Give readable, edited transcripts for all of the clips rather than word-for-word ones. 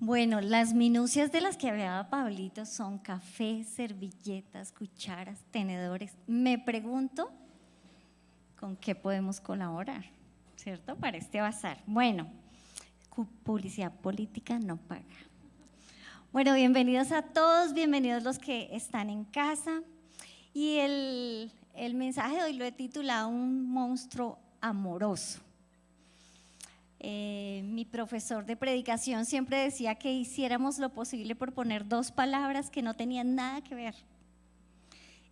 Bueno, las minucias de las que hablaba Pablito son café, servilletas, cucharas, tenedores. Me pregunto con qué podemos colaborar, ¿cierto? Para este bazar. Bueno, publicidad política no paga. Bueno, bienvenidos a todos, bienvenidos los que están en casa. Y el mensaje de hoy lo he titulado Un monstruo amoroso. Mi profesor de predicación siempre decía que hiciéramos lo posible por poner dos palabras que no tenían nada que ver.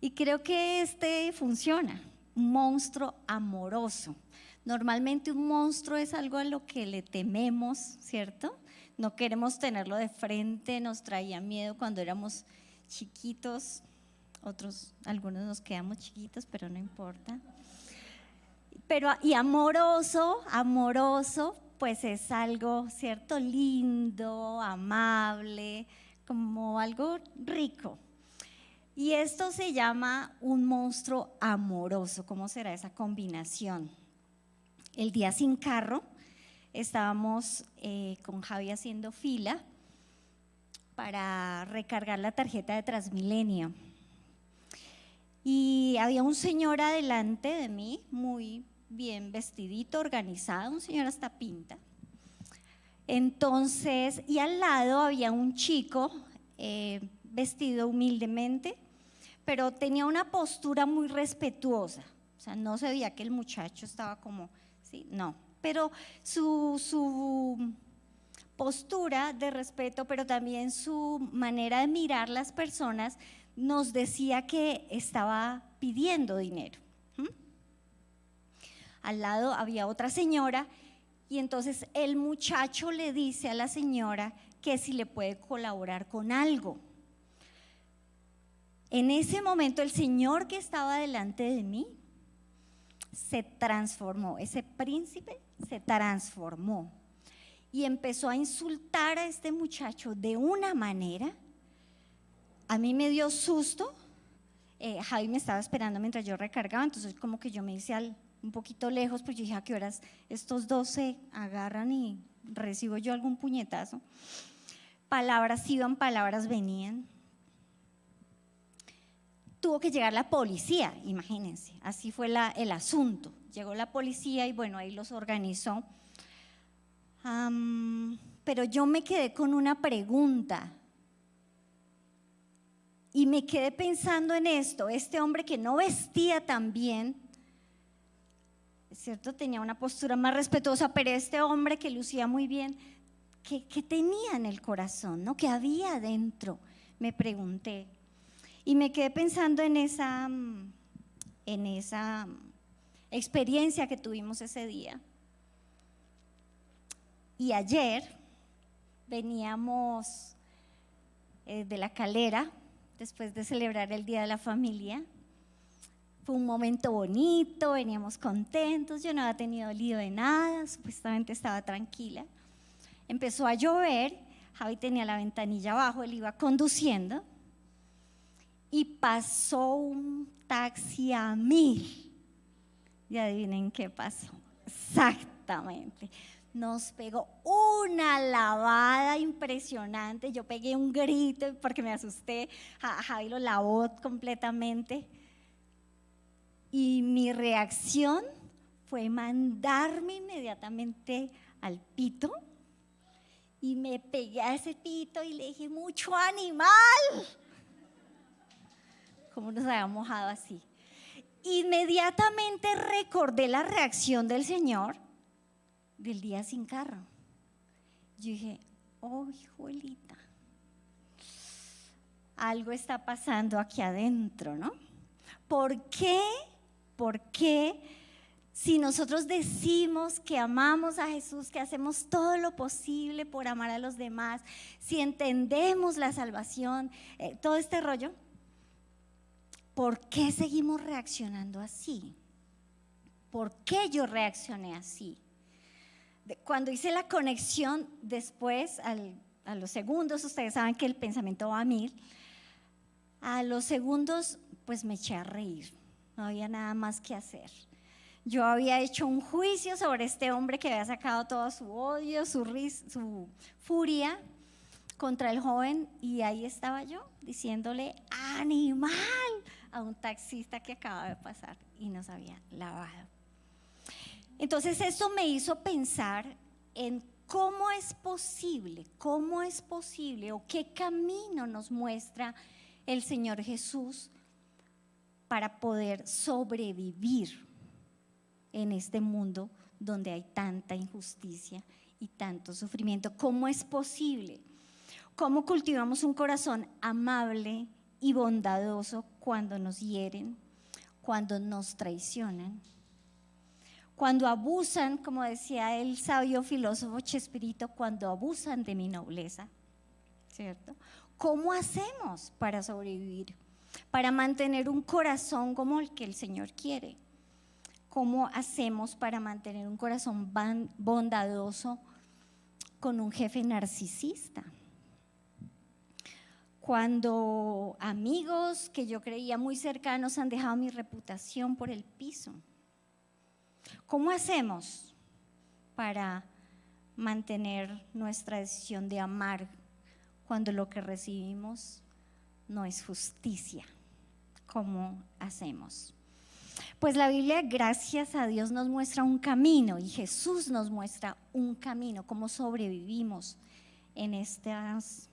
Y creo que este funciona, un monstruo amoroso. Normalmente un monstruo es algo a lo que le tememos, ¿cierto? No queremos tenerlo de frente, nos traía miedo cuando éramos chiquitos, algunos nos quedamos chiquitos, pero no importa. Y amoroso, pues es algo, ¿cierto? Lindo, amable, como algo rico. Y esto se llama un monstruo amoroso. ¿Cómo será esa combinación? El día sin carro, estábamos con Javi haciendo fila para recargar la tarjeta de Transmilenio. Y había un señor adelante de mí, muy bien vestidito, organizado, un señor hasta pinta. Entonces, y al lado había un chico vestido humildemente, pero tenía una postura muy respetuosa. O sea, no se veía que el muchacho estaba como, sí, no, pero su postura de respeto, pero también su manera de mirar las personas nos decía que estaba pidiendo dinero. Al lado había otra señora y entonces el muchacho le dice a la señora que si le puede colaborar con algo. En ese momento el señor que estaba delante de mí se transformó, ese príncipe se transformó y empezó a insultar a este muchacho de una manera. A mí me dio susto. Javi me estaba esperando mientras yo recargaba, entonces como que yo me hice un poquito lejos, pues yo dije, ¿a qué horas estos dos se agarran y recibo yo algún puñetazo? Palabras iban, palabras venían. Tuvo que llegar la policía, imagínense, así fue el asunto. Llegó la policía y bueno, ahí los organizó. Pero yo me quedé con una pregunta. Y me quedé pensando en esto, este hombre que no vestía tan bien, ¿cierto? Tenía una postura más respetuosa, pero este hombre que lucía muy bien, ¿qué tenía en el corazón, ¿no? ¿Qué había adentro? Me pregunté. Y me quedé pensando en esa experiencia que tuvimos ese día. Y ayer veníamos de La Calera, después de celebrar el Día de la Familia. Fue un momento bonito, veníamos contentos, yo no había tenido lío de nada, supuestamente estaba tranquila. Empezó a llover, Javi tenía la ventanilla abajo, él iba conduciendo y pasó un taxi a 1000. Y adivinen qué pasó, exactamente. Nos pegó una lavada impresionante, yo pegué un grito porque me asusté, Javi lo lavó completamente y mi reacción fue mandarme inmediatamente al pito y me pegué a ese pito y le dije, mucho animal, como nos había mojado así. Inmediatamente recordé la reacción del señor del día sin carro. Yo dije, oh, hijuelita, algo está pasando aquí adentro, ¿no? ¿Por qué si nosotros decimos que amamos a Jesús, que hacemos todo lo posible por amar a los demás, si entendemos la salvación, todo este rollo, ¿por qué seguimos reaccionando así? ¿Por qué yo reaccioné así? Cuando hice la conexión después, a los segundos, ustedes saben que el pensamiento va a 1000, a los segundos pues me eché a reír, no había nada más que hacer. Yo había hecho un juicio sobre este hombre que había sacado todo su odio, su furia, contra el joven, y ahí estaba yo diciéndole animal a un taxista que acababa de pasar y nos había lavado. Entonces esto me hizo pensar en cómo es posible o qué camino nos muestra el Señor Jesús para poder sobrevivir en este mundo donde hay tanta injusticia y tanto sufrimiento. ¿Cómo es posible? ¿Cómo cultivamos un corazón amable y bondadoso cuando nos hieren, cuando nos traicionan, cuando abusan, como decía el sabio filósofo Chespirito, cuando abusan de mi nobleza, ¿cierto? ¿Cómo hacemos para sobrevivir, para mantener un corazón como el que el Señor quiere? ¿Cómo hacemos para mantener un corazón bondadoso con un jefe narcisista? Cuando amigos que yo creía muy cercanos han dejado mi reputación por el piso. ¿Cómo hacemos para mantener nuestra decisión de amar cuando lo que recibimos no es justicia? ¿Cómo hacemos? Pues la Biblia, gracias a Dios, nos muestra un camino, y Jesús nos muestra un camino, cómo sobrevivimos en estas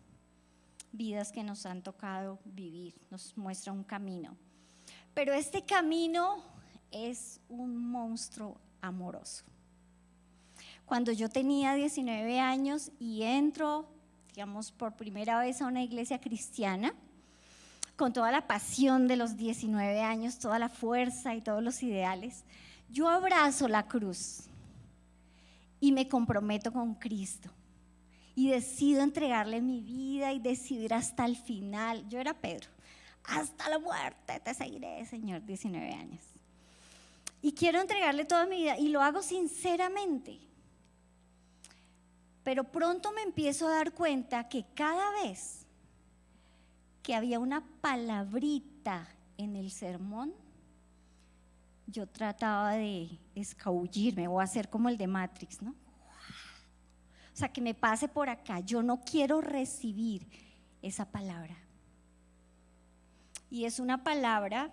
vidas que nos han tocado vivir, nos muestra un camino. Pero este camino es un monstruo amoroso. Cuando yo tenía 19 años y entro, digamos, por primera vez a una iglesia cristiana, con toda la pasión de los 19 años, toda la fuerza y todos los ideales, yo abrazo la cruz y me comprometo con Cristo y decido entregarle mi vida y decidir hasta el final. Yo era Pedro, hasta la muerte te seguiré, Señor, 19 años. Y quiero entregarle toda mi vida y lo hago sinceramente. Pero pronto me empiezo a dar cuenta que cada vez que había una palabrita en el sermón, yo trataba de escabullirme o hacer como el de Matrix, ¿no? O sea, que me pase por acá, yo no quiero recibir esa palabra. Y es una palabra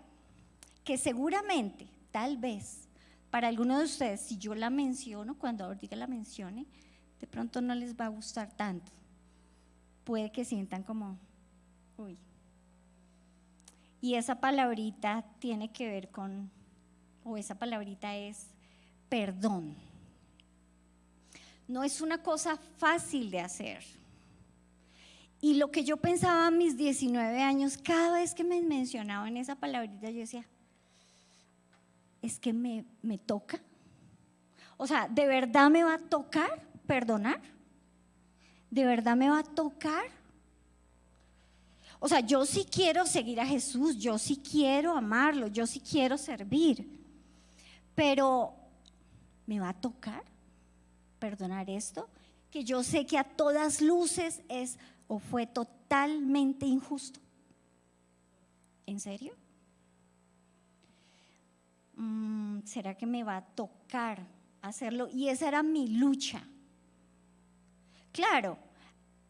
que seguramente, tal vez, para algunos de ustedes, si yo la menciono, cuando ahorita la mencione, de pronto no les va a gustar tanto. Puede que sientan como, uy. Y esa palabrita tiene que ver con, o esa palabrita es perdón. No es una cosa fácil de hacer. Y lo que yo pensaba a mis 19 años, cada vez que me mencionaban esa palabrita, yo decía, es que me toca. O sea, ¿de verdad me va a tocar perdonar? ¿De verdad me va a tocar? O sea, yo sí quiero seguir a Jesús, yo sí quiero amarlo, yo sí quiero servir, pero ¿me va a tocar perdonar esto? Que yo sé que a todas luces es o fue totalmente injusto. ¿En serio? ¿Será que me va a tocar hacerlo? Y esa era mi lucha. Claro,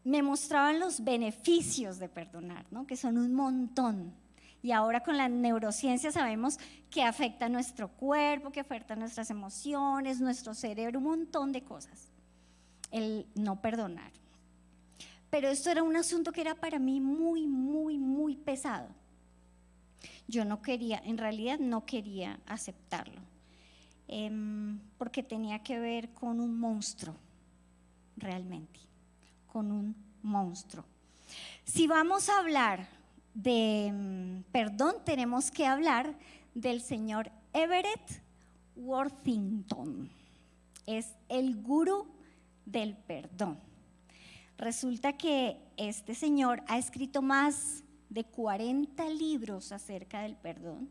me mostraban los beneficios de perdonar, ¿no? Que son un montón. Y ahora con la neurociencia sabemos que afecta a nuestro cuerpo, que afecta a nuestras emociones, nuestro cerebro, un montón de cosas. El no perdonar. Pero esto era un asunto que era para mí muy, muy, muy pesado. Yo no quería, en realidad no quería aceptarlo, porque tenía que ver con un monstruo, realmente, con un monstruo. Si vamos a hablar de perdón, tenemos que hablar del señor Everett Worthington. Es el gurú del perdón. Resulta que este señor ha escrito más de 40 libros acerca del perdón.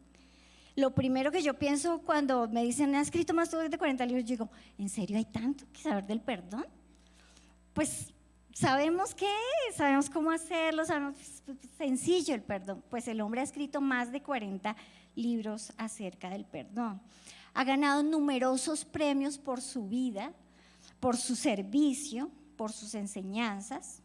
Lo primero que yo pienso cuando me dicen, ha escrito más de 40 libros, yo digo, ¿en serio hay tanto que saber del perdón? Pues sabemos qué es, sabemos cómo hacerlo, sabemos, es sencillo el perdón. Pues el hombre ha escrito más de 40 libros acerca del perdón. Ha ganado numerosos premios por su vida, por su servicio, por sus enseñanzas.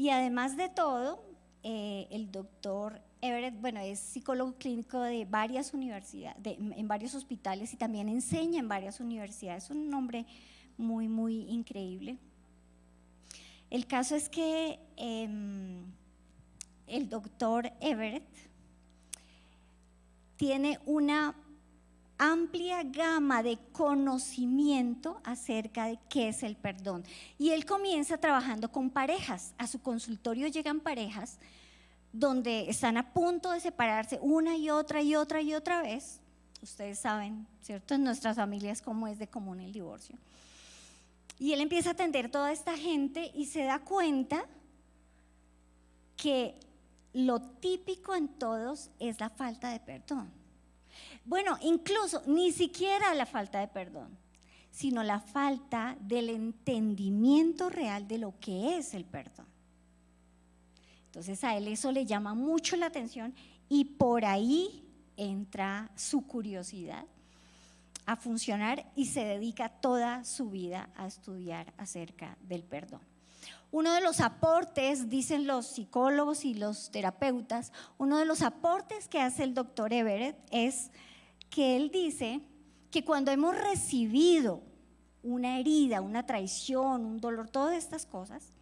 Y además de todo, el doctor Everett, bueno, es psicólogo clínico de varias universidades, en varios hospitales y también enseña en varias universidades. Es un hombre muy, muy increíble. El caso es que el doctor Everett tiene una amplia gama de conocimiento acerca de qué es el perdón. Y él comienza trabajando con parejas. A su consultorio llegan parejas donde están a punto de separarse una y otra y otra y otra vez. Ustedes saben, ¿cierto? En nuestras familias cómo es de común el divorcio. Y él empieza a atender toda esta gente y se da cuenta que lo típico en todos es la falta de perdón. Bueno, incluso ni siquiera la falta de perdón, sino la falta del entendimiento real de lo que es el perdón. Entonces a él eso le llama mucho la atención y por ahí entra su curiosidad a funcionar y se dedica toda su vida a estudiar acerca del perdón. Uno de los aportes, dicen los psicólogos y los terapeutas, uno de los aportes que hace el doctor Everett es que él dice que cuando hemos recibido una herida, una traición, un dolor, todas estas cosas,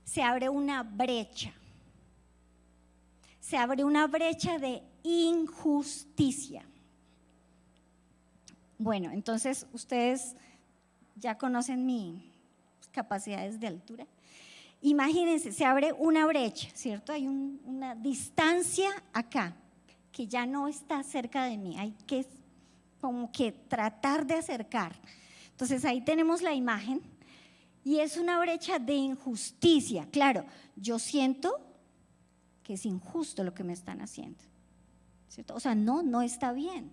se abre una brecha. Se abre una brecha de injusticia. Bueno, entonces ustedes ya conocen mis capacidades de altura. Imagínense, se abre una brecha, ¿cierto? Hay una distancia acá que ya no está cerca de mí, hay que como que tratar de acercar. Entonces ahí tenemos la imagen y es una brecha de injusticia. Claro, yo siento que es injusto lo que me están haciendo, ¿cierto? O sea, no está bien.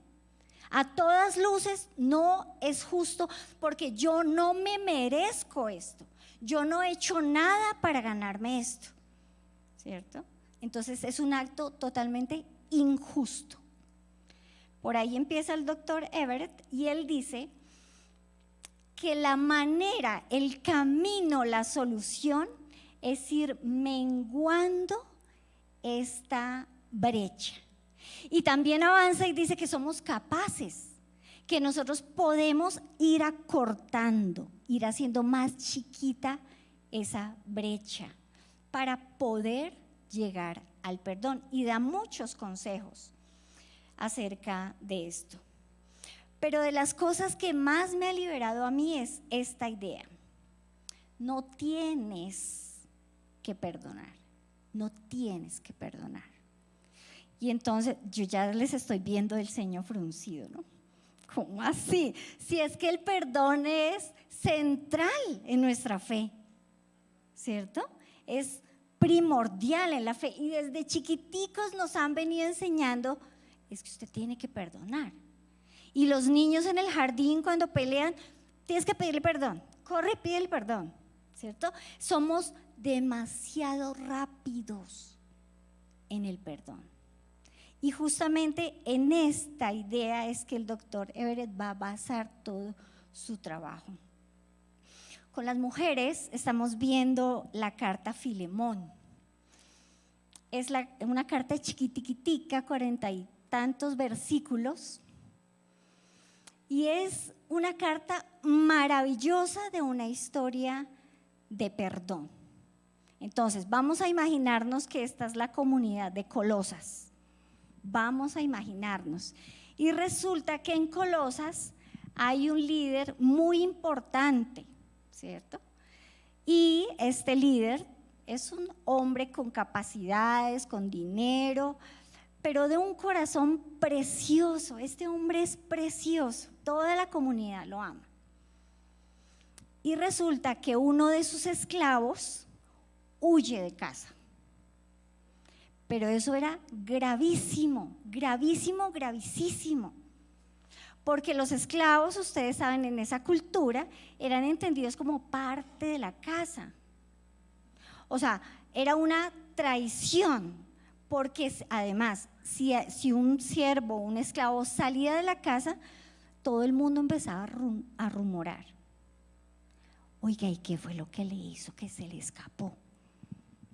A todas luces no es justo porque yo no me merezco esto. Yo no he hecho nada para ganarme esto, ¿cierto? Entonces es un acto totalmente injusto. Por ahí empieza el doctor Everett y él dice que la manera, el camino, la solución es ir menguando esta brecha. Y también avanza y dice que somos capaces, que nosotros podemos ir acortando, ir haciendo más chiquita esa brecha para poder llegar al perdón. Y da muchos consejos acerca de esto. Pero de las cosas que más me ha liberado a mí es esta idea. No tienes que perdonar, no tienes que perdonar. Y entonces yo ya les estoy viendo el ceño fruncido, ¿no? ¿Cómo así? Si es que el perdón es central en nuestra fe, ¿cierto? Es primordial en la fe y desde chiquiticos nos han venido enseñando, es que usted tiene que perdonar. Y los niños en el jardín cuando pelean, tienes que pedirle perdón, corre y pídele perdón, ¿cierto? Somos demasiado rápidos en el perdón. Y justamente en esta idea es que el doctor Everett va a basar todo su trabajo. Con las mujeres estamos viendo la carta Filemón. Es una carta chiquitiquitica, 40 y tantos versículos. Y es una carta maravillosa de una historia de perdón. Entonces, vamos a imaginarnos que esta es la comunidad de Colosas. Vamos a imaginarnos. Y resulta que en Colosas hay un líder muy importante, ¿cierto? Y este líder es un hombre con capacidades, con dinero, pero de un corazón precioso. Este hombre es precioso, toda la comunidad lo ama. Y resulta que uno de sus esclavos huye de casa. Pero eso era gravísimo, gravísimo, gravísimo. Porque los esclavos, ustedes saben, en esa cultura eran entendidos como parte de la casa. O sea, era una traición, porque además, si un siervo, un esclavo salía de la casa, todo el mundo empezaba a rumorar. Oiga, ¿y qué fue lo que le hizo que se le escapó?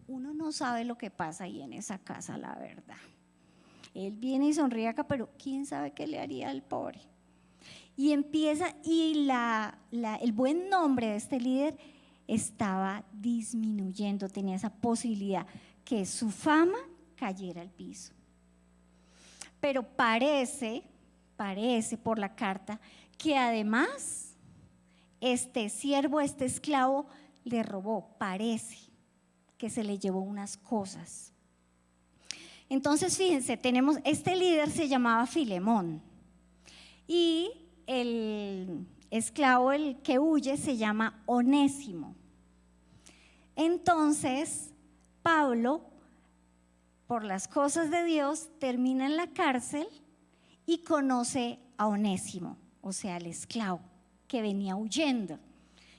uno no sabe lo que pasa ahí en esa casa, la verdad. Él viene y sonríe acá, pero quién sabe qué le haría al pobre. Y empieza, y el buen nombre de este líder estaba disminuyendo, tenía esa posibilidad que su fama cayera al piso. Pero parece por la carta que además este siervo, este esclavo le robó, parece que se le llevó unas cosas. Entonces fíjense, tenemos, este líder se llamaba Filemón y el esclavo, el que huye, se llama Onésimo. Entonces Pablo, por las cosas de Dios, termina en la cárcel y conoce a Onésimo, o sea, el esclavo que venía huyendo.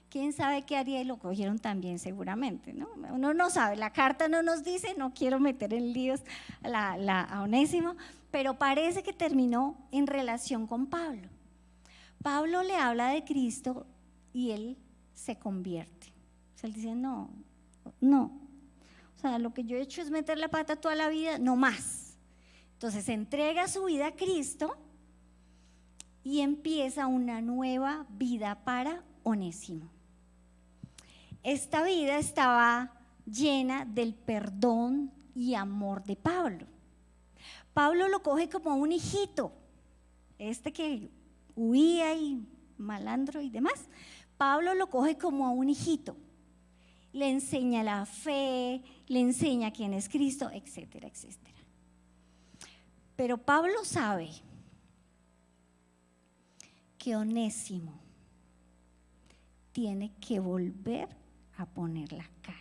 ¿Quién sabe qué haría? Y lo cogieron también seguramente, ¿no? Uno no sabe, la carta no nos dice, no quiero meter en líos a Onésimo, pero parece que terminó en relación con Pablo. Pablo le habla de Cristo y él se convierte. O sea, él dice, no. O sea, lo que yo he hecho es meter la pata toda la vida, no más. Entonces entrega su vida a Cristo y empieza una nueva vida para Onésimo. Esta vida estaba llena del perdón y amor de Pablo. Pablo lo coge como un hijito, este que huía y malandro y demás. Pablo lo coge como a un hijito. Le enseña la fe, le enseña quién es Cristo, etcétera, etcétera. Pero Pablo sabe que Onésimo tiene que volver a poner la cara.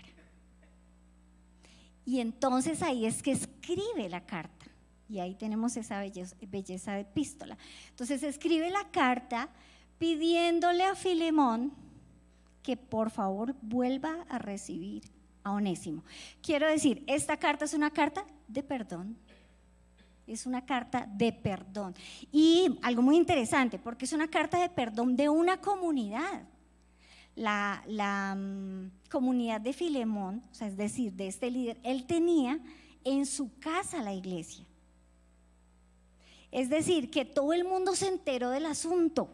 Y entonces ahí es que escribe la carta. Y ahí tenemos esa belleza de epístola. Entonces escribe la carta pidiéndole a Filemón que por favor vuelva a recibir a Onésimo. Quiero decir, esta carta es una carta de perdón. Es una carta de perdón. Y algo muy interesante, porque es una carta de perdón de una comunidad. La comunidad de Filemón, o sea, es decir, de este líder, él tenía en su casa la iglesia. Es decir, que todo el mundo se enteró del asunto.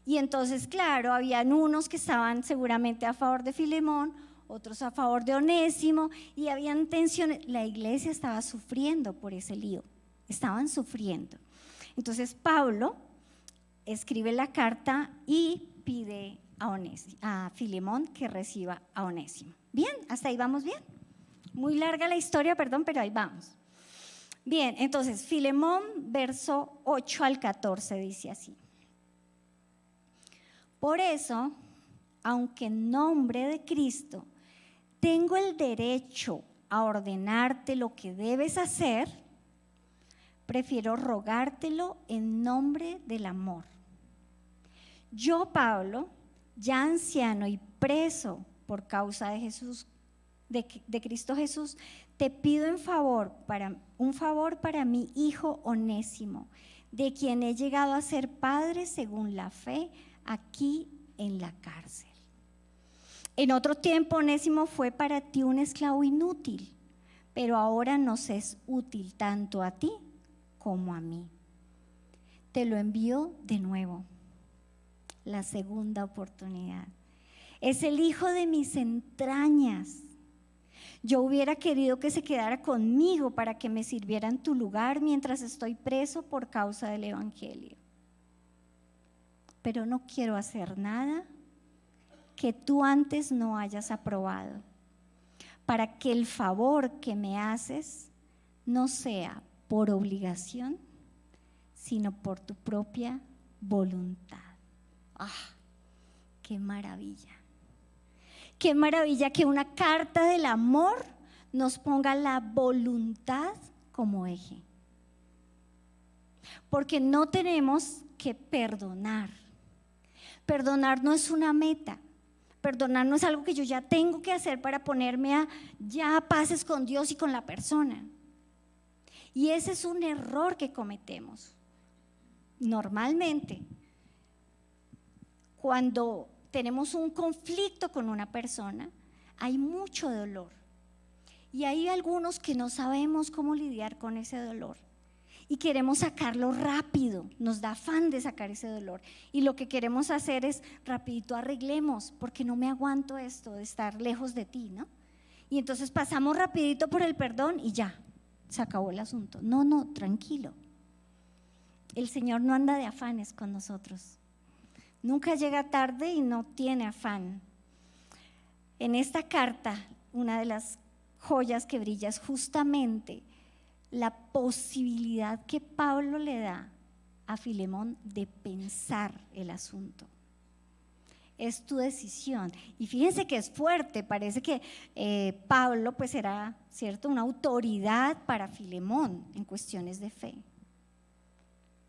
Y entonces, claro, habían unos que estaban seguramente a favor de Filemón, otros a favor de Onésimo, y habían tensiones. La iglesia estaba sufriendo por ese lío, estaban sufriendo. Entonces Pablo escribe la carta y pide a Filemón que reciba a Onésimo. Bien, hasta ahí vamos bien. Muy larga la historia, perdón, pero ahí vamos. Bien, entonces Filemón, verso 8 al 14, dice así. Por eso, aunque en nombre de Cristo tengo el derecho a ordenarte lo que debes hacer, prefiero rogártelo en nombre del amor. Yo, Pablo, ya anciano y preso por causa de Jesús, de Cristo Jesús, te pido un favor para mi hijo Onésimo, de quien he llegado a ser padre según la fe aquí en la cárcel. En otro tiempo Onésimo fue para ti un esclavo inútil, pero ahora nos es útil tanto a ti como a mí. Te lo envío de nuevo, la segunda oportunidad. Es el hijo de mis entrañas. Yo hubiera querido que se quedara conmigo para que me sirviera en tu lugar mientras estoy preso por causa del evangelio. Pero no quiero hacer nada que tú antes no hayas aprobado, para que el favor que me haces no sea por obligación, sino por tu propia voluntad. ¡Ah! ¡Qué maravilla! ¡Qué maravilla que una carta del amor nos ponga la voluntad como eje! Porque no tenemos que perdonar. Perdonar no es una meta. Perdonar no es algo que yo ya tengo que hacer para ponerme a ya paces con Dios y con la persona. Y ese es un error que cometemos. Normalmente, cuando tenemos un conflicto con una persona, hay mucho dolor, Y hay algunos que no sabemos cómo lidiar con ese dolor y queremos sacarlo rápido, nos da afán de sacar ese dolor y lo que queremos hacer es rapidito arreglemos porque no me aguanto esto de estar lejos de ti, ¿no? Y entonces pasamos rapidito por el perdón y ya, se acabó el asunto. No, tranquilo. El Señor no anda de afanes con nosotros. Nunca llega tarde y no tiene afán. En esta carta, una de las joyas que brilla es justamente la posibilidad que Pablo le da a Filemón de pensar el asunto. Es tu decisión. Y fíjense que es fuerte, parece que Pablo pues era, ¿cierto?, una autoridad para Filemón en cuestiones de fe.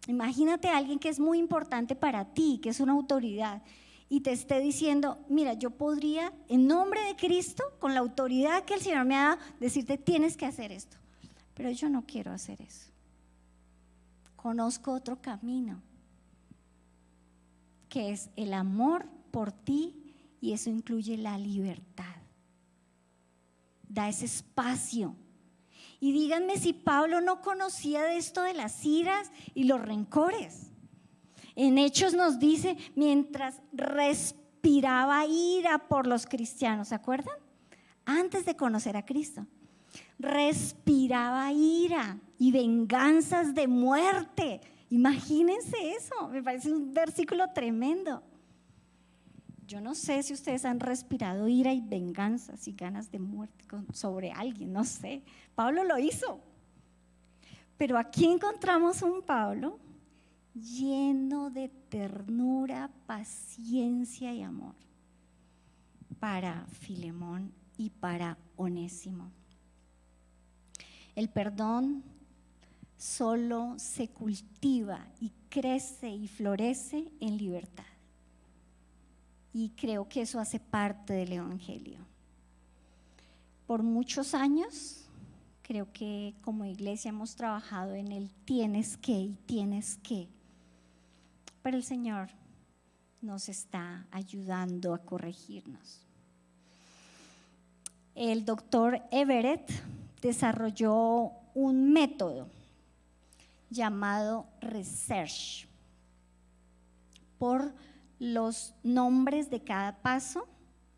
Imagínate a alguien que es muy importante para ti, que es una autoridad, y te esté diciendo, mira, yo podría, en nombre de Cristo, con la autoridad que el Señor me ha dado, decirte, tienes que hacer esto. Pero yo no quiero hacer eso. Conozco otro camino, que es el amor por ti, y eso incluye la libertad. Da ese espacio. Y díganme si Pablo no conocía de esto de las iras y los rencores. En Hechos nos dice, mientras respiraba ira por los cristianos, ¿se acuerdan? Antes de conocer a Cristo, respiraba ira y venganzas de muerte. Imagínense eso, me parece un versículo tremendo. Yo no sé si ustedes han respirado ira y venganzas y ganas de muerte sobre alguien, no sé. Pablo lo hizo. Pero aquí encontramos un Pablo lleno de ternura, paciencia y amor para Filemón y para Onésimo. El perdón solo se cultiva y crece y florece en libertad. Y creo que eso hace parte del Evangelio. Por muchos años, creo que como iglesia hemos trabajado en el tienes que y tienes que. Pero el Señor nos está ayudando a corregirnos. El doctor Everett desarrolló un método llamado Research por los nombres de cada paso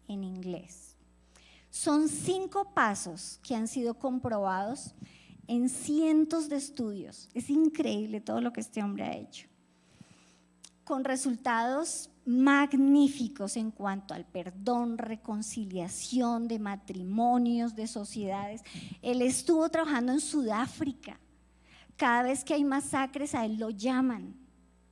en inglés. Son 5 pasos que han sido comprobados en cientos de estudios. Es increíble todo lo que este hombre ha hecho, con resultados magníficos en cuanto al perdón, reconciliación de matrimonios, de sociedades. Él estuvo trabajando en Sudáfrica. Cada vez que hay masacres a él lo llaman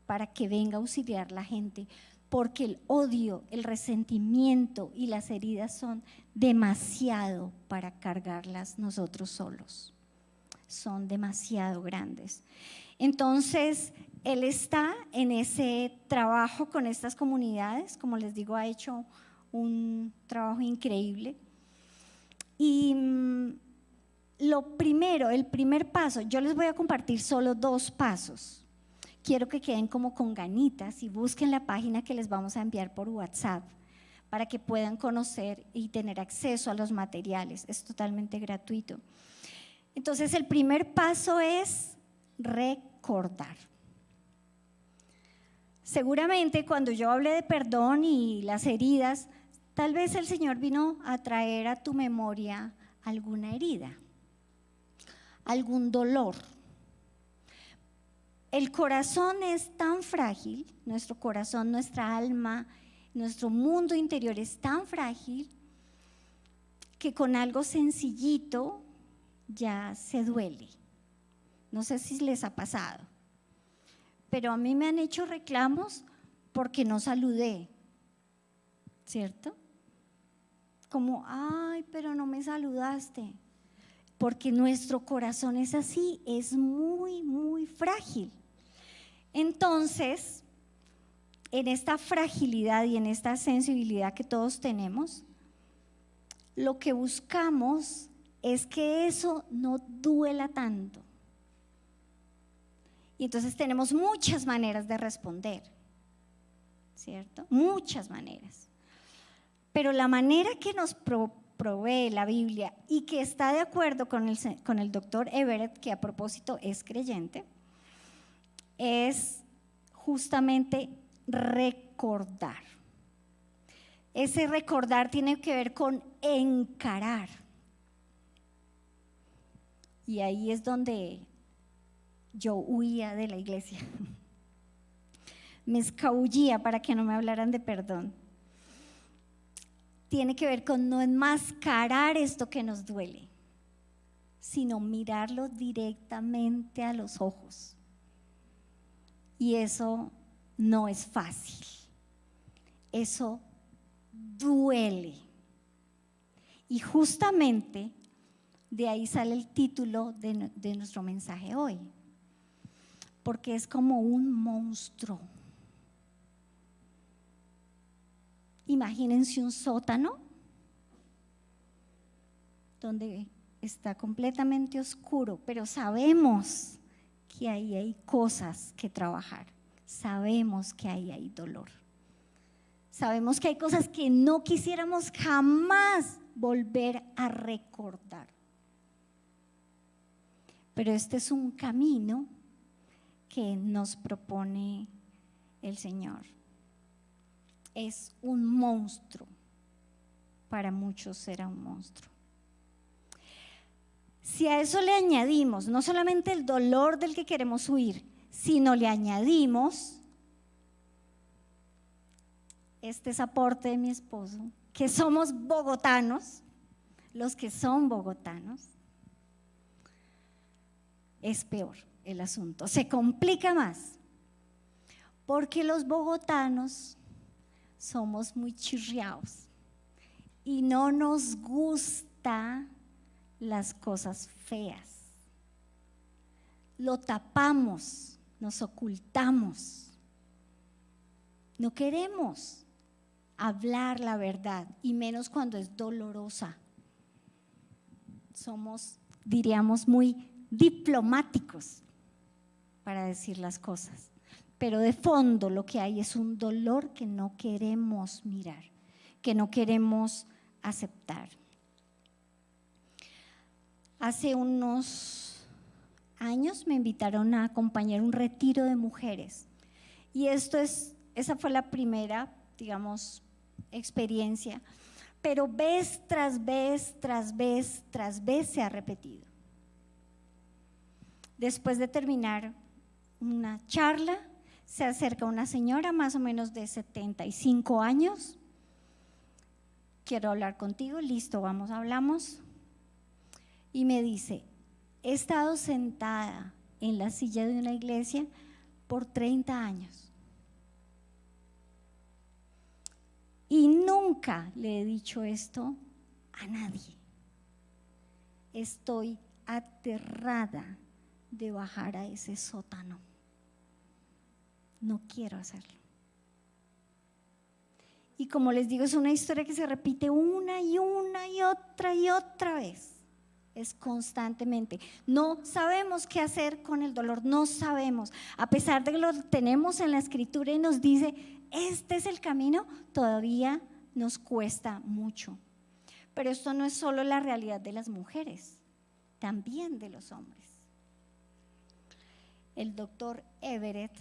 para que venga a auxiliar a la gente, porque el odio, el resentimiento y las heridas son demasiado para cargarlas nosotros solos. Son demasiado grandes. Entonces, él está en ese trabajo con estas comunidades, como les digo, ha hecho un trabajo increíble. Y lo primero, el primer paso, yo les voy a compartir solo 2 pasos. Quiero que queden como con ganitas y busquen la página que les vamos a enviar por WhatsApp para que puedan conocer y tener acceso a los materiales. Es totalmente gratuito. Entonces, el primer paso es recordar. Seguramente cuando yo hablé de perdón y las heridas, tal vez el Señor vino a traer a tu memoria alguna herida, algún dolor. El corazón es tan frágil, nuestro corazón, nuestra alma, nuestro mundo interior es tan frágil que con algo sencillito ya se duele. No sé si les ha pasado, pero a mí me han hecho reclamos porque no saludé, ¿cierto? Como, ay, pero no me saludaste. Porque nuestro corazón es así, es muy, muy frágil. Entonces, en esta fragilidad y en esta sensibilidad que todos tenemos, lo que buscamos es que eso no duela tanto. Y entonces tenemos muchas maneras de responder, ¿cierto? Muchas maneras. Pero la manera que nos provee la Biblia y que está de acuerdo con el doctor Everett, que a propósito es creyente, es justamente recordar. Ese recordar tiene que ver con encarar. Y ahí es donde yo huía de la iglesia. Me escabullía para que no me hablaran de perdón. Tiene que ver con no enmascarar esto que nos duele, sino mirarlo directamente a los ojos. Y eso no es fácil. Eso duele. Y justamente de ahí sale el título de nuestro mensaje hoy. Porque es como un monstruo. Imagínense un sótano donde está completamente oscuro, pero sabemos que ahí hay cosas que trabajar. Sabemos que ahí hay dolor. Sabemos que hay cosas que no quisiéramos jamás volver a recordar. Pero este es un camino que nos propone el Señor. Es un monstruo. Para muchos será un monstruo. Si a eso le añadimos no solamente el dolor del que queremos huir, sino le añadimos este es aporte de mi esposo, que somos bogotanos, los que son bogotanos, es peor el asunto, se complica más, porque los bogotanos somos muy chirriados y no nos gusta las cosas feas. Lo tapamos, nos ocultamos. No queremos hablar la verdad, y menos cuando es dolorosa. Somos, diríamos, muy diplomáticos para decir las cosas, pero de fondo lo que hay es un dolor que no queremos mirar, que no queremos aceptar. Hace unos años me invitaron a acompañar un retiro de mujeres y esa fue la primera, digamos, experiencia, pero vez tras vez se ha repetido. Después de terminar una charla, se acerca una señora más o menos de 75 años. Quiero hablar contigo, listo, vamos, hablamos. Y me dice, he estado sentada en la silla de una iglesia por 30 años. Y nunca le he dicho esto a nadie. Estoy aterrada de bajar a ese sótano. No quiero hacerlo. Y como les digo, es una historia que se repite una y otra vez. Es constantemente. No sabemos qué hacer con el dolor, no sabemos. A pesar de que lo tenemos en la escritura y nos dice, este es el camino, todavía nos cuesta mucho. Pero esto no es solo la realidad de las mujeres, también de los hombres. El doctor Everett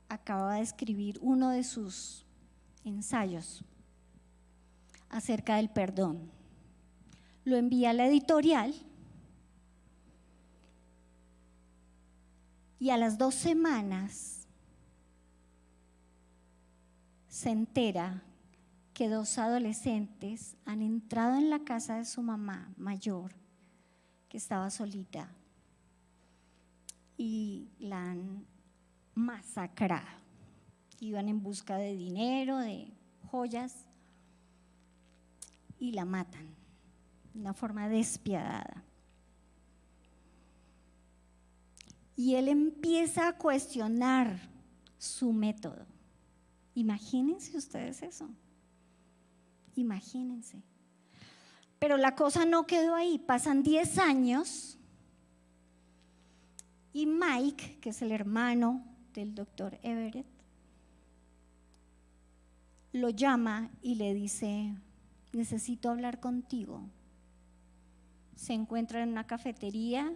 acaba de escribir uno de sus ensayos acerca del perdón. Lo envía a la editorial y a las 2 semanas se entera que 2 adolescentes han entrado en la casa de su mamá mayor, que estaba solita, y la han masacrado. Iban en busca de dinero, de joyas, y la matan de una forma despiadada. Y él empieza a cuestionar su método. Imagínense ustedes eso. Imagínense. Pero la cosa no quedó ahí. Pasan 10 años y Mike, que es el hermano del doctor Everett, lo llama y le dice, necesito hablar contigo. Se encuentra en una cafetería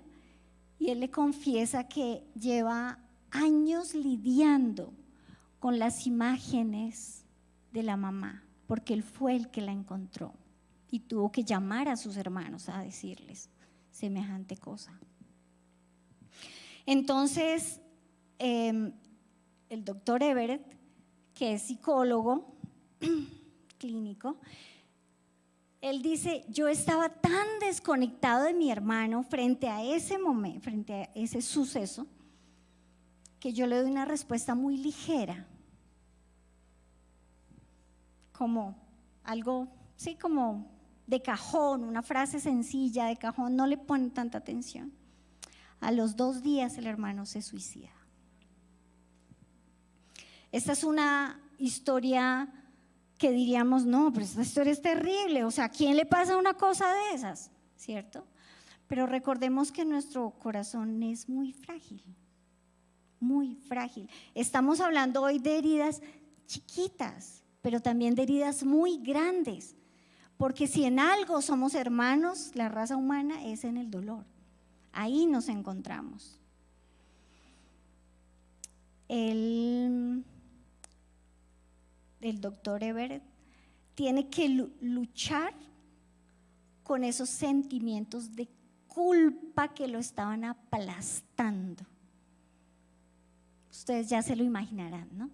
y él le confiesa que lleva años lidiando con las imágenes de la mamá, porque él fue el que la encontró y tuvo que llamar a sus hermanos a decirles semejante cosa. Entonces, el doctor Everett, que es psicólogo clínico, él dice: yo estaba tan desconectado de mi hermano frente a ese momento, frente a ese suceso, que yo le doy una respuesta muy ligera, como algo, sí, como de cajón, una frase sencilla de cajón, no le ponen tanta atención. A los 2 días el hermano se suicida. Esta es una historia que diríamos, no, pero esta historia es terrible, o sea, ¿a quién le pasa una cosa de esas? ¿Cierto? Pero recordemos que nuestro corazón es muy frágil, muy frágil. Estamos hablando hoy de heridas chiquitas, pero también de heridas muy grandes, porque si en algo somos hermanos, la raza humana es en el dolor. Ahí nos encontramos. El doctor Everett tiene que luchar con esos sentimientos de culpa que lo estaban aplastando. Ustedes ya se lo imaginarán, ¿no?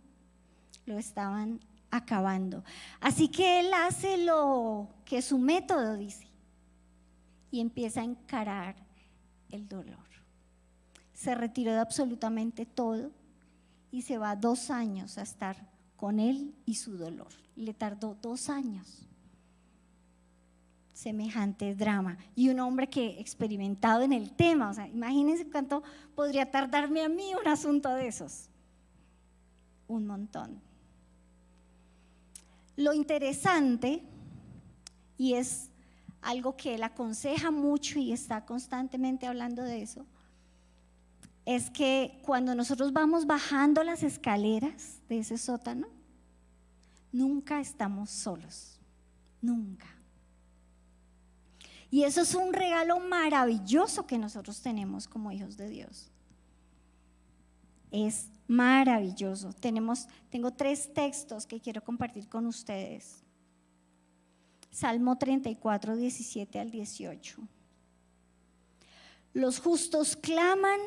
Lo estaban acabando. Así que él hace lo que su método dice y empieza a encarar el dolor. Se retiró de absolutamente todo y se va 2 años a estar con él y su dolor. Le tardó 2 años. Semejante drama. Y un hombre que experimentado en el tema, o sea, imagínense cuánto podría tardarme a mí un asunto de esos. Un montón. Lo interesante, y es algo que él aconseja mucho y está constantemente hablando de eso, es que cuando nosotros vamos bajando las escaleras de ese sótano, nunca estamos solos, nunca. Y eso es un regalo maravilloso que nosotros tenemos como hijos de Dios. Es maravilloso. Tengo 3 textos que quiero compartir con ustedes. Salmo 34, 17 al 18. Los justos claman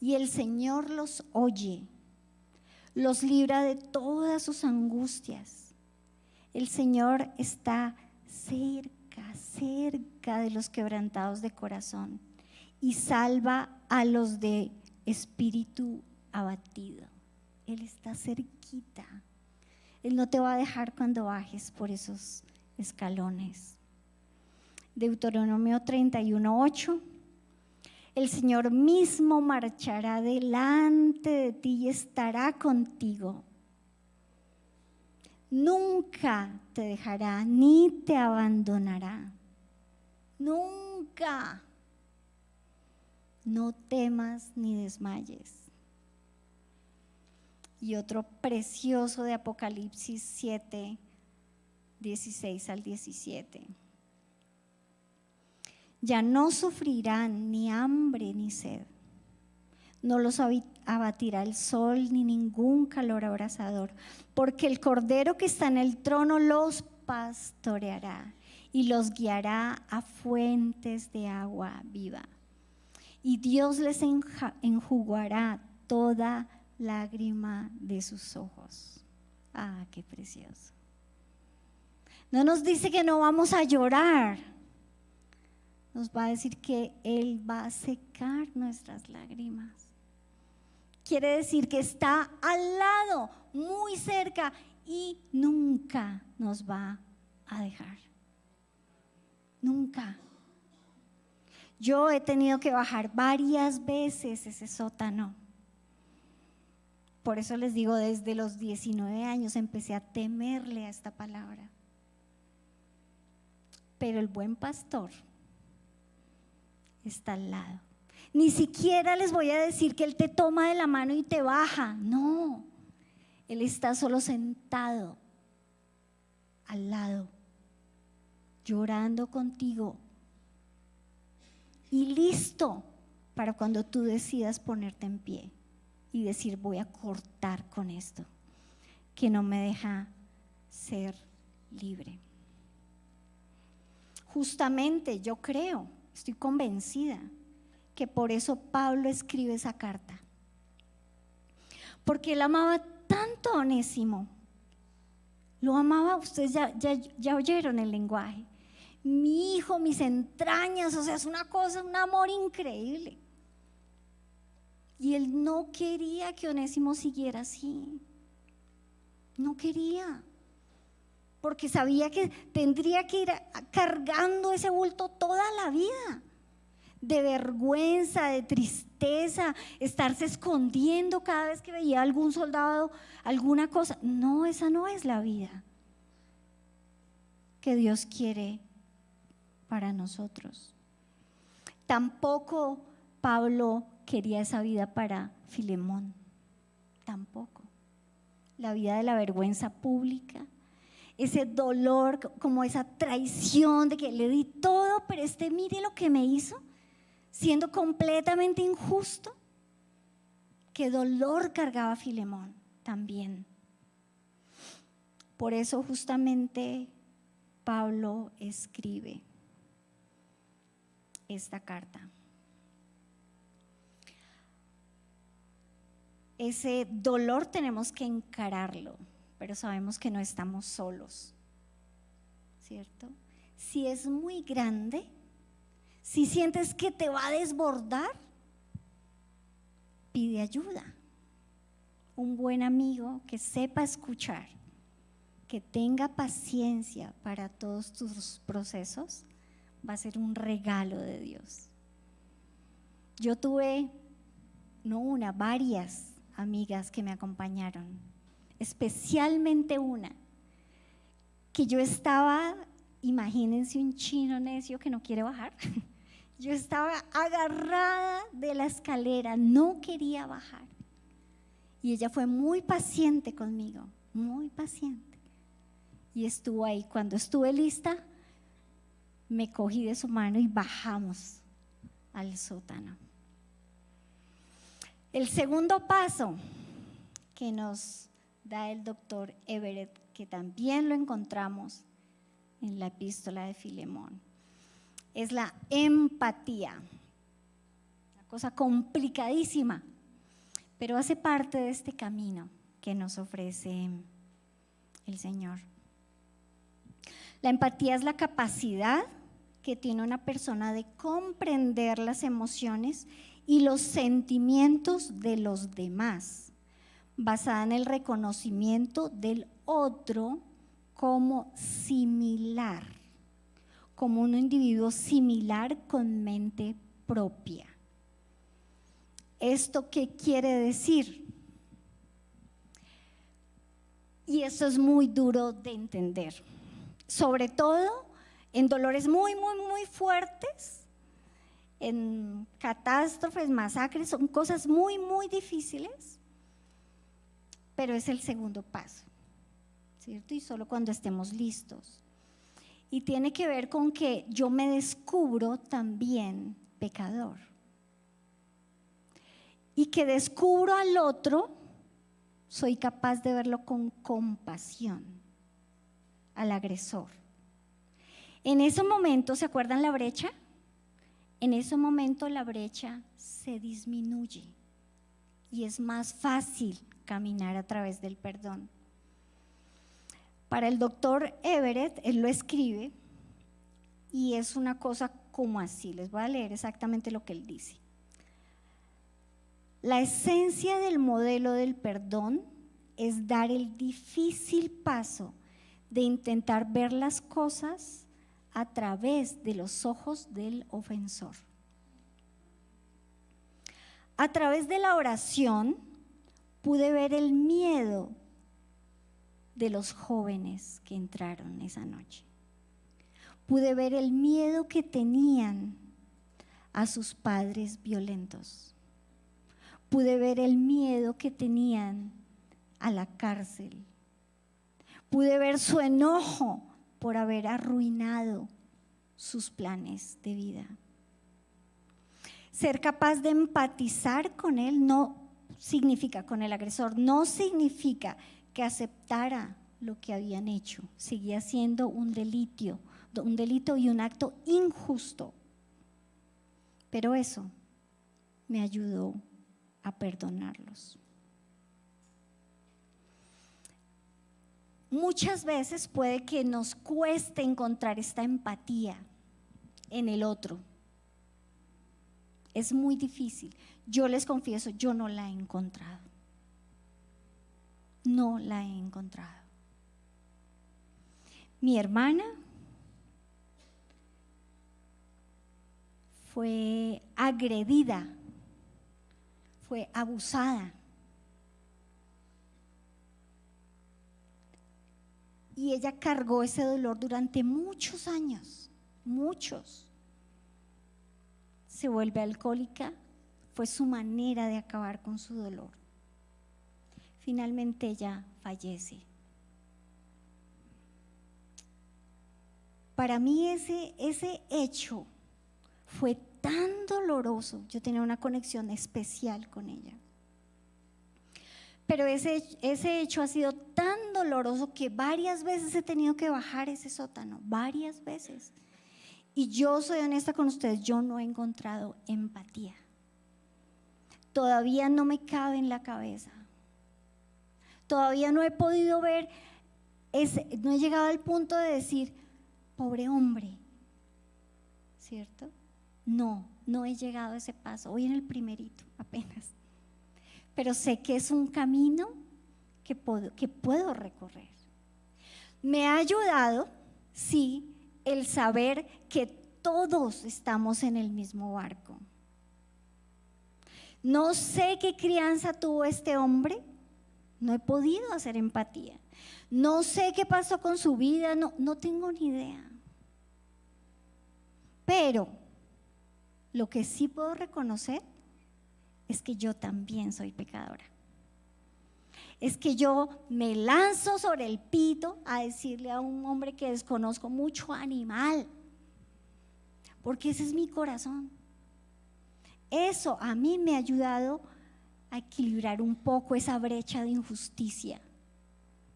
y el Señor los oye, los libra de todas sus angustias. El Señor está cerca de los quebrantados de corazón y salva a los de espíritu abatido. Él está cerquita. Él no te va a dejar cuando bajes por esos escalones. Deuteronomio 31:8. El Señor mismo marchará delante de ti y estará contigo. Nunca te dejará ni te abandonará. Nunca. No temas ni desmayes. Y otro precioso de Apocalipsis 7, 16 al 17. Ya no sufrirán ni hambre ni sed. No los abatirá el sol ni ningún calor abrasador, porque el Cordero que está en el trono los pastoreará y los guiará a fuentes de agua viva. Y Dios les enjugará toda lágrima de sus ojos. Ah, qué precioso. No nos dice que no vamos a llorar. Nos va a decir que Él va a secar nuestras lágrimas. Quiere decir que está al lado, muy cerca, y nunca nos va a dejar. Nunca. Yo he tenido que bajar varias veces ese sótano. Por eso les digo, desde los 19 años empecé a temerle a esta palabra. Pero el buen pastor está al lado. Ni siquiera les voy a decir que Él te toma de la mano y te baja. No, Él está solo sentado al lado llorando contigo y listo para cuando tú decidas ponerte en pie y decir: voy a cortar con esto que no me deja ser libre. Justamente yo creo, estoy convencida que por eso Pablo escribe esa carta, porque él amaba tanto a Onésimo. Lo amaba, ustedes ya oyeron el lenguaje. Mi hijo, mis entrañas, o sea, es una cosa, un amor increíble. Y él no quería que Onésimo siguiera así. No quería. Porque sabía que tendría que ir cargando ese bulto toda la vida. De vergüenza, de tristeza, estarse escondiendo cada vez que veía a algún soldado, alguna cosa. No, esa no es la vida que Dios quiere para nosotros. Tampoco Pablo quería esa vida para Filemón, tampoco. La vida de la vergüenza pública, ese dolor, como esa traición de que le di todo, pero mire lo que me hizo, siendo completamente injusto. Qué dolor cargaba Filemón también. Por eso justamente Pablo escribe esta carta. Ese dolor tenemos que encararlo, pero sabemos que no estamos solos, ¿cierto? Si es muy grande, si sientes que te va a desbordar, pide ayuda. Un buen amigo que sepa escuchar, que tenga paciencia para todos tus procesos, va a ser un regalo de Dios. Yo tuve, no una, varias amigas que me acompañaron, especialmente una, que yo estaba, imagínense un chino necio que no quiere bajar, yo estaba agarrada de la escalera, no quería bajar. Y ella fue muy paciente conmigo, muy paciente. Y estuvo ahí. Cuando estuve lista, me cogí de su mano y bajamos al sótano. El segundo paso que nos da el doctor Everett, que también lo encontramos en la epístola de Filemón, es la empatía. Una cosa complicadísima, pero hace parte de este camino que nos ofrece el Señor. La empatía es la capacidad que tiene una persona de comprender las emociones y los sentimientos de los demás, basada en el reconocimiento del otro como similar, como un individuo similar con mente propia. ¿Esto qué quiere decir? Y esto es muy duro de entender, sobre todo en dolores muy, muy, muy fuertes, en catástrofes, masacres, son cosas muy, muy difíciles, pero es el segundo paso, ¿cierto? Y solo cuando estemos listos. Y tiene que ver con que yo me descubro también pecador. Y que descubro al otro, soy capaz de verlo con compasión, al agresor. En ese momento, ¿se acuerdan la brecha? En ese momento la brecha se disminuye y es más fácil caminar a través del perdón. Para el doctor Everett, él lo escribe y es una cosa como así. Les voy a leer exactamente lo que él dice. La esencia del modelo del perdón es dar el difícil paso de intentar ver las cosas a través de los ojos del ofensor. A través de la oración pude ver el miedo de los jóvenes que entraron esa noche. Pude ver el miedo que tenían a sus padres violentos. Pude ver el miedo que tenían a la cárcel. Pude ver su enojo por haber arruinado sus planes de vida. Ser capaz de empatizar con él no significa, con el agresor, no significa que aceptara lo que habían hecho. Seguía siendo un delito y un acto injusto. Pero eso me ayudó a perdonarlos. Muchas veces puede que nos cueste encontrar esta empatía en el otro. Es muy difícil. Yo les confieso, yo no la he encontrado. No la he encontrado. Mi hermana fue agredida, fue abusada. Y ella cargó ese dolor durante muchos años, muchos. Se vuelve alcohólica, fue su manera de acabar con su dolor. Finalmente ella fallece. Para mí ese hecho fue tan doloroso, yo tenía una conexión especial con ella. Pero ese hecho ha sido tan doloroso que varias veces he tenido que bajar ese sótano, varias veces. Y yo soy honesta con ustedes, yo no he encontrado empatía. Todavía no me cabe en la cabeza. Todavía no he podido ver, no he llegado al punto de decir, pobre hombre, ¿cierto? No he llegado a ese paso, voy en el primerito apenas. Pero sé que es un camino que puedo recorrer. Me ha ayudado, sí, el saber que todos estamos en el mismo barco. No sé qué crianza tuvo este hombre, no he podido hacer empatía. No sé qué pasó con su vida, no tengo ni idea. Pero lo que sí puedo reconocer es que yo también soy pecadora. Es que yo me lanzo sobre el pito a decirle a un hombre que desconozco, mucho animal, porque ese es mi corazón. Eso a mí me ha ayudado a equilibrar un poco esa brecha de injusticia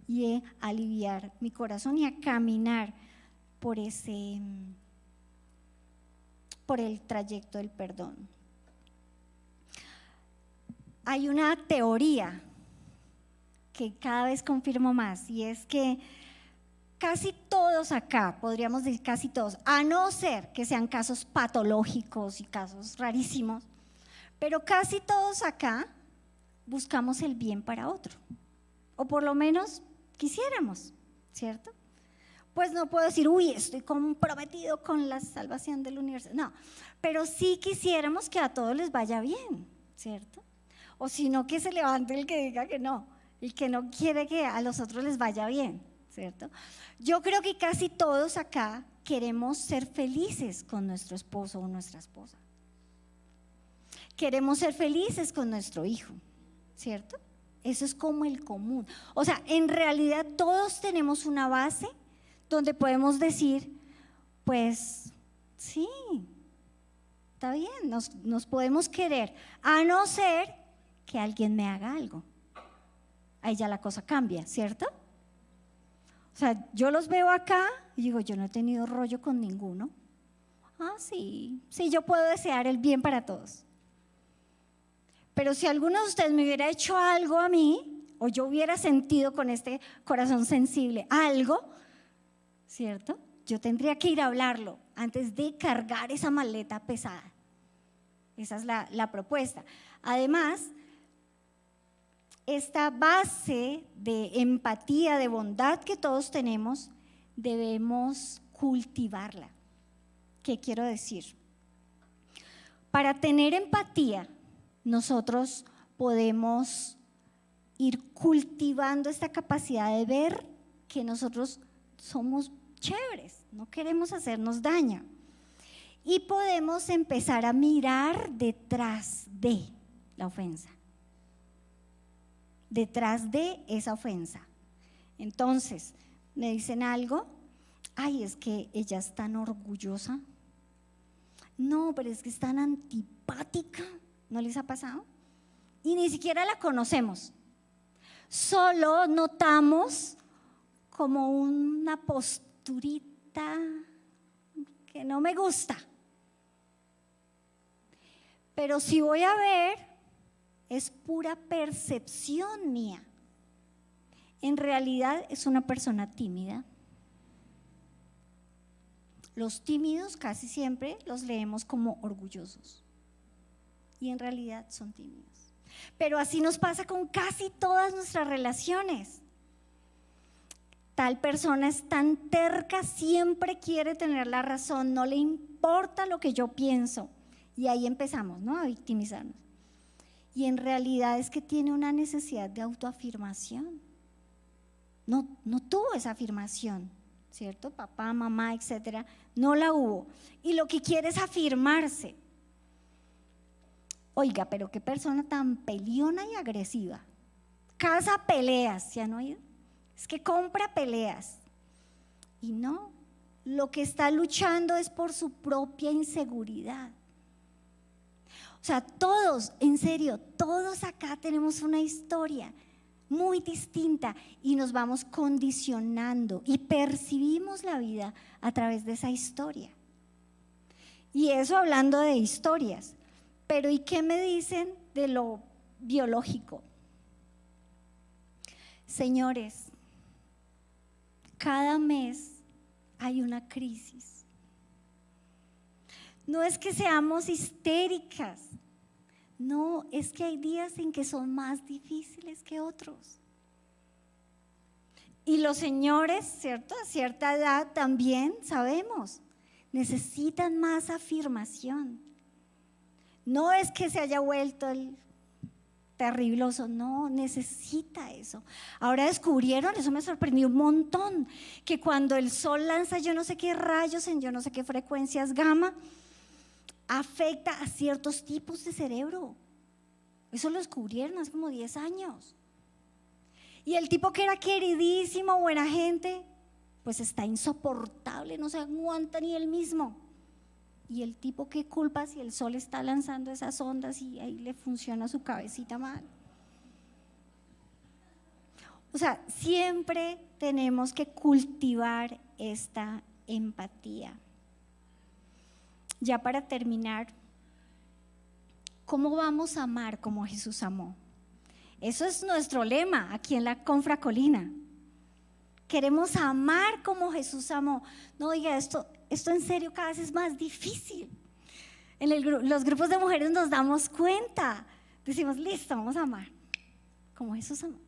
y a aliviar mi corazón y a caminar por el trayecto del perdón. Hay una teoría que cada vez confirmo más, y es que casi todos acá, podríamos decir casi todos, a no ser que sean casos patológicos y casos rarísimos, pero casi todos acá buscamos el bien para otro, o por lo menos quisiéramos, ¿cierto? Pues no puedo decir, uy, estoy comprometido con la salvación del universo, no, pero sí quisiéramos que a todos les vaya bien, ¿cierto? O si no, que se levante el que diga que no, el que no quiere que a los otros les vaya bien, ¿cierto? Yo creo que casi todos acá queremos ser felices con nuestro esposo o nuestra esposa. Queremos ser felices con nuestro hijo, ¿cierto? Eso es como el común. O sea, en realidad todos tenemos una base donde podemos decir, pues sí, está bien, nos podemos querer, a no ser que alguien me haga algo. Ahí ya la cosa cambia, ¿cierto? O sea, yo los veo acá y digo, yo no he tenido rollo con ninguno. Ah, sí, yo puedo desear el bien para todos. Pero si alguno de ustedes me hubiera hecho algo a mí, o yo hubiera sentido con este corazón sensible algo, ¿cierto? Yo tendría que ir a hablarlo antes de cargar esa maleta pesada. Esa es la propuesta. Además, esta base de empatía, de bondad que todos tenemos, debemos cultivarla. ¿Qué quiero decir? Para tener empatía, nosotros podemos ir cultivando esta capacidad de ver que nosotros somos chéveres, no queremos hacernos daño. Y podemos empezar a mirar detrás de la ofensa. Detrás de esa ofensa. Entonces, me dicen algo, Ay, es que ella es tan orgullosa. No, pero es que es tan antipática. ¿No les ha pasado? Y ni siquiera la conocemos. Solo notamos como una posturita que no me gusta. Pero si voy a ver, es pura percepción mía. En realidad es una persona tímida. Los tímidos casi siempre los leemos como orgullosos. Y en realidad son tímidos. Pero así nos pasa con casi todas nuestras relaciones. Tal persona es tan terca, siempre quiere tener la razón, no le importa lo que yo pienso. Y ahí empezamos, ¿no?, a victimizarnos. Y en realidad es que tiene una necesidad de autoafirmación. No tuvo esa afirmación, ¿cierto? Papá, mamá, etcétera, no la hubo. Y lo que quiere es afirmarse. Oiga, pero qué persona tan peleona y agresiva. Casa peleas, ¿se han oído? Es que compra peleas. Y no, lo que está luchando es por su propia inseguridad. O sea, todos, en serio, todos acá tenemos una historia muy distinta y nos vamos condicionando y percibimos la vida a través de esa historia. Y eso hablando de historias. Pero ¿y qué me dicen de lo biológico? Señores, cada mes hay una crisis. No es que seamos histéricas, no, es que hay días en que son más difíciles que otros. Y los señores, ¿cierto?, a cierta edad también sabemos, necesitan más afirmación. No es que se haya vuelto el terribloso, no, necesita eso. Ahora descubrieron, eso me sorprendió un montón, que cuando el sol lanza yo no sé qué rayos en yo no sé qué frecuencias gamma, afecta a ciertos tipos de cerebro. Eso lo descubrieron hace como 10 años. Y el tipo que era queridísimo, buena gente, pues está insoportable, no se aguanta ni él mismo. Y el tipo, ¿qué culpa si el sol está lanzando esas ondas y ahí le funciona su cabecita mal? O sea, siempre tenemos que cultivar esta empatía. Ya para terminar, ¿cómo vamos a amar como Jesús amó? Eso es nuestro lema aquí en la Confracolina. Queremos amar como Jesús amó. No, diga, esto en serio cada vez es más difícil. En los grupos de mujeres nos damos cuenta. Decimos, listo, vamos a amar como Jesús amó.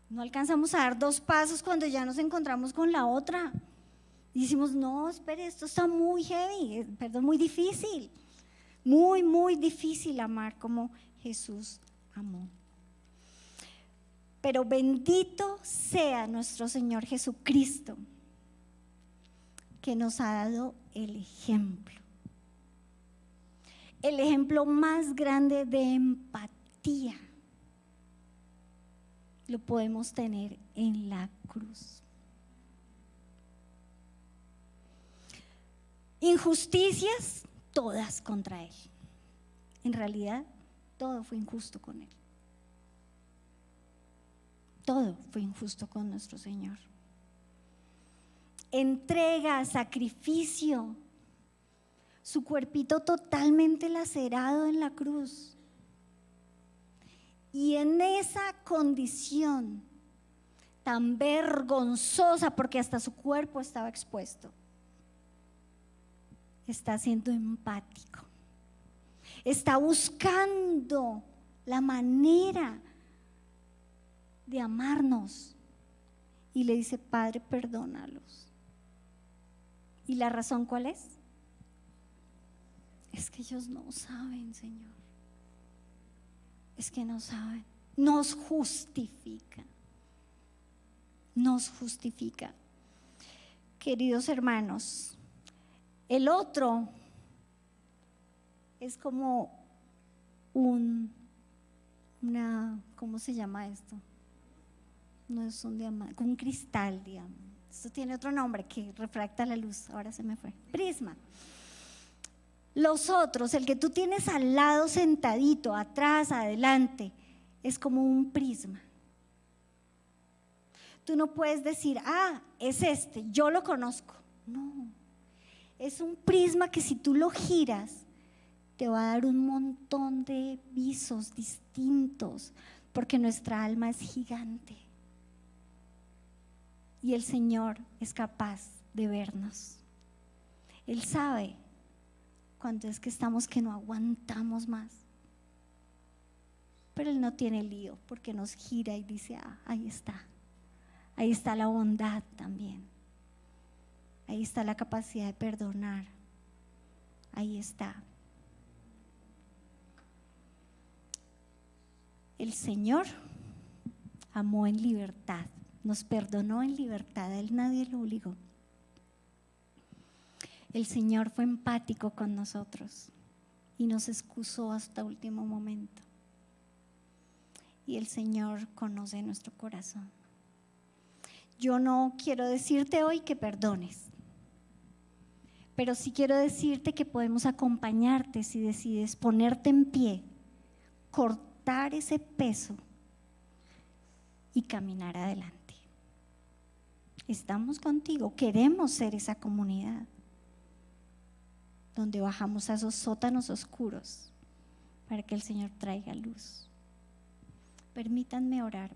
No alcanzamos a dar 2 pasos cuando ya nos encontramos con la otra. Y decimos, no, espere, esto está muy heavy, muy difícil. Muy, muy difícil amar como Jesús amó. Pero bendito sea nuestro Señor Jesucristo, que nos ha dado el ejemplo más grande de empatía. Lo podemos tener en la cruz. Injusticias, todas contra Él. En realidad, todo fue injusto con Él. Todo fue injusto con nuestro Señor. Entrega, sacrificio, su cuerpito totalmente lacerado en la cruz. Y en esa condición tan vergonzosa, porque hasta su cuerpo estaba expuesto, está siendo empático. Está buscando la manera de amarnos. Y le dice, Padre, perdónalos. ¿Y la razón cuál es? Es que ellos no saben, Señor. Es que no saben. Nos justifica. Nos justifica. Queridos hermanos, el otro es como ¿cómo se llama esto? No es un diamante, un cristal, digamos. Esto tiene otro nombre que refracta la luz, ahora se me fue. Prisma. Los otros, el que tú tienes al lado sentadito, atrás, adelante, es como un prisma. Tú no puedes decir, es este, yo lo conozco. No, es un prisma que si tú lo giras, te va a dar un montón de visos distintos, porque nuestra alma es gigante. Y el Señor es capaz de vernos. Él sabe cuando es que estamos que no aguantamos más. Pero Él no tiene lío, porque nos gira y dice, ahí está. Ahí está la bondad también. Ahí está la capacidad de perdonar. Ahí está. El Señor amó en libertad, nos perdonó en libertad, a Él nadie lo obligó. El Señor fue empático con nosotros y nos excusó hasta último momento. Y el Señor conoce nuestro corazón. Yo no quiero decirte hoy que perdones, pero sí quiero decirte que podemos acompañarte si decides ponerte en pie, cortar ese peso y caminar adelante. Estamos contigo, queremos ser esa comunidad donde bajamos a esos sótanos oscuros para que el Señor traiga luz. Permítanme orar.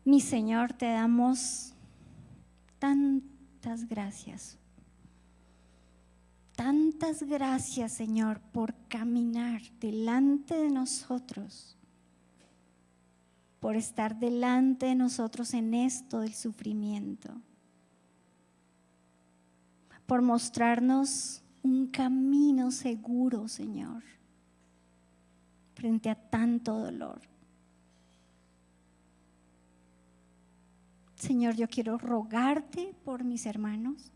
Mi Señor, te damos tantas gracias. Tantas gracias, Señor, por caminar delante de nosotros, por estar delante de nosotros en esto del sufrimiento, por mostrarnos un camino seguro, Señor, frente a tanto dolor. Señor, yo quiero rogarte por mis hermanos,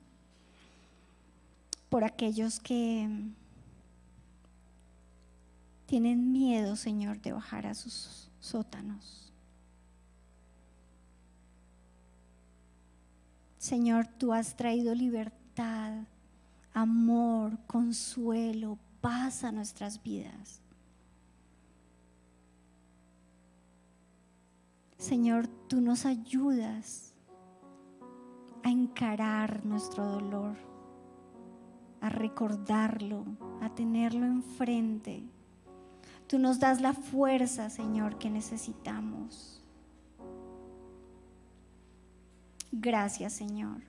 por aquellos que tienen miedo, Señor, de bajar a sus sótanos. Señor, tú has traído libertad, amor, consuelo, paz a nuestras vidas. Señor, tú nos ayudas a encarar nuestro dolor, a recordarlo, a tenerlo enfrente. Tú nos das la fuerza, Señor, que necesitamos. Gracias, Señor.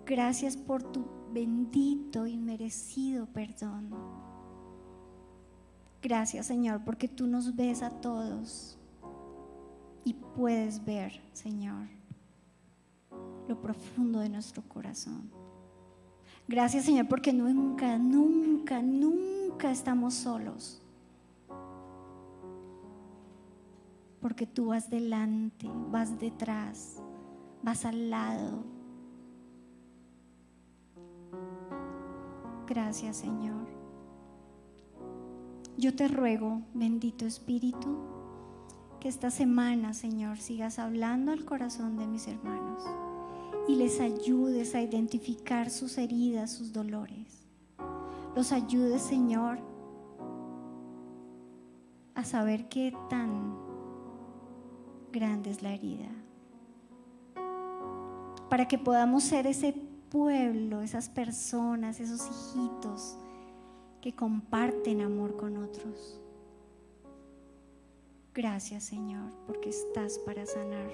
Gracias por tu bendito y merecido perdón. Gracias, Señor, porque tú nos ves a todos y puedes ver, Señor, lo profundo de nuestro corazón. Gracias, Señor, porque nunca, nunca, nunca estamos solos. Porque tú vas delante, vas detrás, vas al lado. Gracias, Señor. Yo te ruego, bendito Espíritu, que esta semana, Señor, sigas hablando al corazón de mis hermanos y les ayudes a identificar sus heridas, sus dolores. Los ayudes, Señor, a saber qué tan grande es la herida, para que podamos ser ese pueblo, esas personas, esos hijitos que comparten amor con otros. Gracias, Señor, porque estás para sanar.